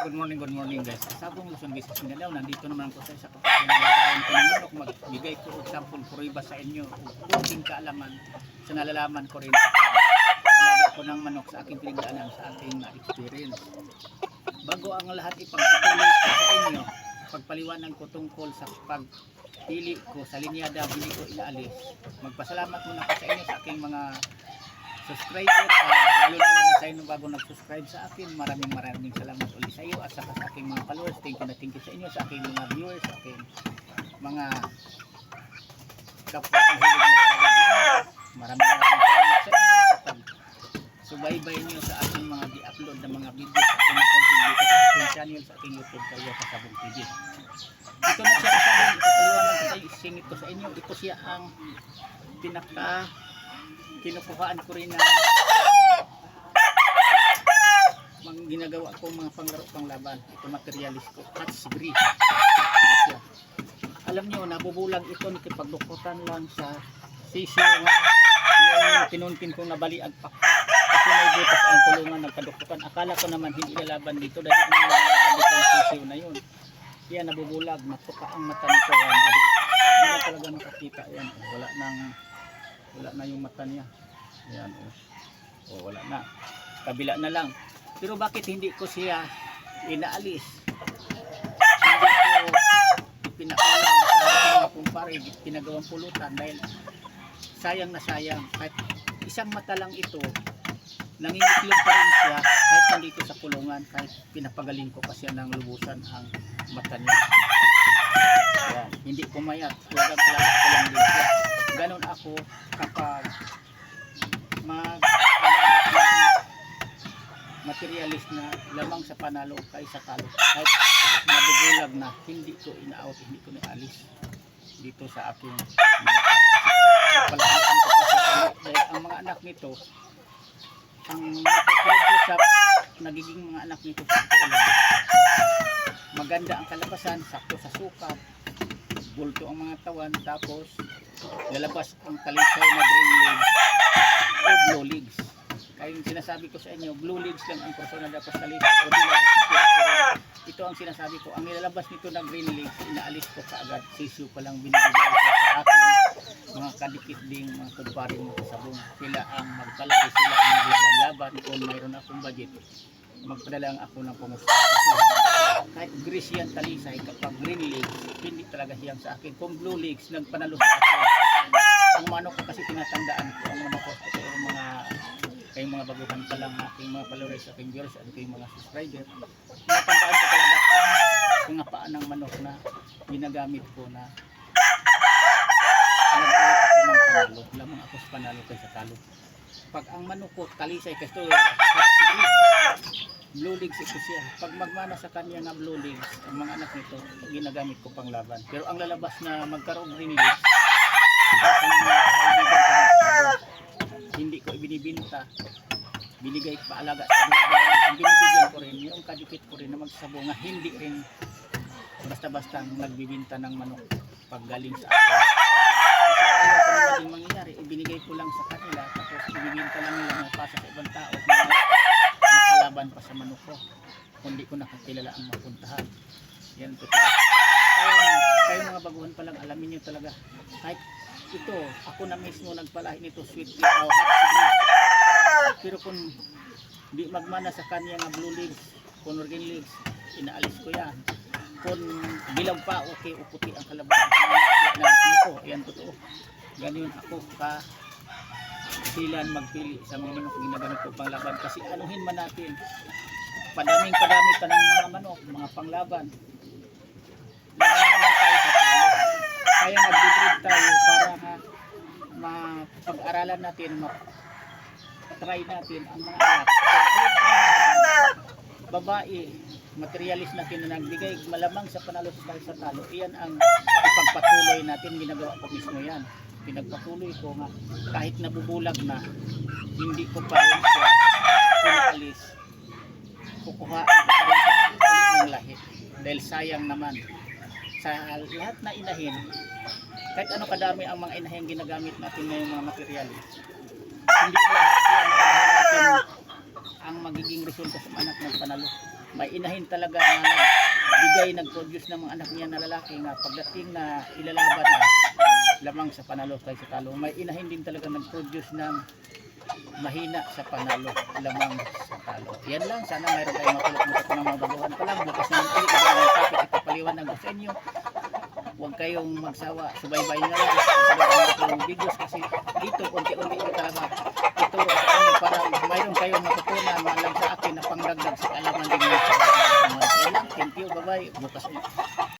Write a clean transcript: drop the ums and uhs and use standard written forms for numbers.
Good morning guys. Sabong Luzon guys, Mindanao, nandito naman ako sa isa kapatid ko ng manok. Magbigay ko og sample prueba sa inyo ug kunting kaalaman sa nalalaman ko rin sa alaga ko ng manok sa aking pinagdaanan, sa aking experience. Bago ang lahat ipagpatuloy ko sa inyo, pagpaliwanag ko tungkol sa pagpili ko sa linyada, hindi ko inaalis. Magpasalamat muna ako sa inyo sa aking mga subscriber, lalo na sa inyo bago nag-subscribe sa akin. Maraming salamat ulit sa iyo at saka sa aking mga followers. Thank you sa inyo, sa aking mga viewers, sa aking mga kapwa ang hilig mo talaga. Maraming salamat sa inyo sa pag-subaybay niyo sa aking mga di-upload na mga video sa aking mga content dito sa aking channel, sa aking YouTube kaya sa Sabong TV. Ito na siya kasabing ipapaliwanag ko sa inyo, isingit ko sa inyo. Ito siya ang kinukuhaan ko rin na ginagawa ko mga panglaro panglaban. Ito materialis ko, catch grip. Alam nyo, nabubulag ito nakipagdukutan lang sa sisiyo nga yung tinuntin kong nabaliag pa kasi may butas ang kulungan nagkadukutan. Akala ko naman hindi lalaban dito dahil hindi lalaban dito ang sisiyo na yun. Kaya nabubulag, matuka ang mata nito. Hindi talaga nakakita yan. Wala na yung mata niya. Ayan, wala na. Kabila na lang. Pero bakit hindi ko siya inaalis? Hindi ko pinaulang sa mga kumpare, pinagawang pulutan dahil sayang na sayang. Kahit isang mata lang ito, nangingitlog pa rin siya kahit nandito sa kulungan, kahit pinapagaling ko pa siya ng lubusan ang mata niya. Ayan, hindi pumayat. Lagang-lagang ko lang din siya. Ganon ako kapag materialis na lamang sa panalo kaysa talo. Kahit nabubulag na, hindi ko ina-out, hindi ko na-alis dito sa aking palagaan ko pa sa dahil ang mga anak nito, ang matutuloy sa nagiging mga anak nito maganda ang kalabasan, sakto sa sukat, bulto ang mga tawan, tapos lalabas ang talisay na green legs o blue legs. Kaya yung sinasabi ko sa inyo, blue legs lang ang persona dapat talisay o dilaw. Ito ang sinasabi ko, ang nilalabas nito na green legs, inaalis ko kaagad. Sisiyo pa lang binibigay ko sa akin mga kadikit ding mga tudparin mo sa Sabong. Sila ang magpalaki, sila ang maglaban-laban. Kung mayroon akong budget, magpadala lang ako ng pumusta. Kahit grease yan talisay, kapag green legs, hindi talaga hiyang sa akin. Kung blue legs, nagpanalo sa ako. Ang manok ko kasi tinatandaan ko, ang manok ko kasi mga kayong mga baguhan pa lang, aking mga followers, aking viewers, at aking mga subscriber. Tinatandaan ko talaga ang mga paan ng manok na ginagamit ko na nag-uwi ako ng panalo. Lamang ako sa panalo kaysa talo. Pag ang manok ko talisay kasi ito, blue legs ito siya. Pag magmana sa kanya na blue legs, ang mga anak nito ginagamit ko pang laban. Pero ang lalabas na magkaroon green legs, hindi ko ibinibinta, binigay paalaga sa mga ang binibigyan ko rin yung kadikit ko rin na magsasabong na hindi rin basta-basta nagbibinta ng manok pag galing sa akin. Kasi ayaw ko na maging mangyayari, ibinigay ko lang sa kanila tapos ibibinta lang nila mga pasa sa ibang tao na makalaban pa sa manok ko, kundi ko nakakilala ang mapuntahan. Yan totoo. Kayo mga baguhan pa lang, alamin nyo talaga, kahit ito, ako na mismo nagpalahi nito sweet leaf o hot leaf. Pero kung di magmana sa kanya nga blue legs, kung green legs, inaalis ko yan. Kung bilang pa, okay, o puti ang kalabasan nito, yan totoo. Ganyan ako ka silan magpili sa mga manok ginagamit ko panglaban. Kasi anuhin man natin, padami pa ng mga manok, mga panglaban. Laban naman tayo sa talo. Kaya mag-breed tayo para mapag-aralan natin, try natin ang mga anak. Babae, materialis natin na nagbigay malamang sa panalo sa talo, iyan ang ipagpatuloy natin, ginagawa ko mismo yan. Pinagpatuloy ko nga, kahit nabubulag na, hindi ko pa rin siya pinaalis. Kukuhaan ko pa rin sa ng lahi. Dahil sayang naman, sa lahat na inahin, kahit ano kadami ang mga inahin ginagamit natin ngayong mga materialis, hindi lahat yan natin ang magiging resulta sa anak ng panalo. may inahin talaga na bigay, nag-produce ng mga anak niya na lalaki nga pagdating na ilalaban na lamang sa panalo kay sa talo. May inahin din talaga nag-produce ng mahina sa panalo, lamang sa talo. Yan lang, sana mayroon tayong matulog ng mga baguhan pa lang. Bukas naman ulit, iba ng topic, ipapaliwanag ko sa inyo. Huwag kayong magsawa, subaybay nyo lang ang videos kasi dito unti-unti ko talaga ituro sa inyo para mayroon kayong matutunan lang sa akin na pangdagdag sa kaalaman din nyo. Yan lang, thank you, bye bye, bukas ulit.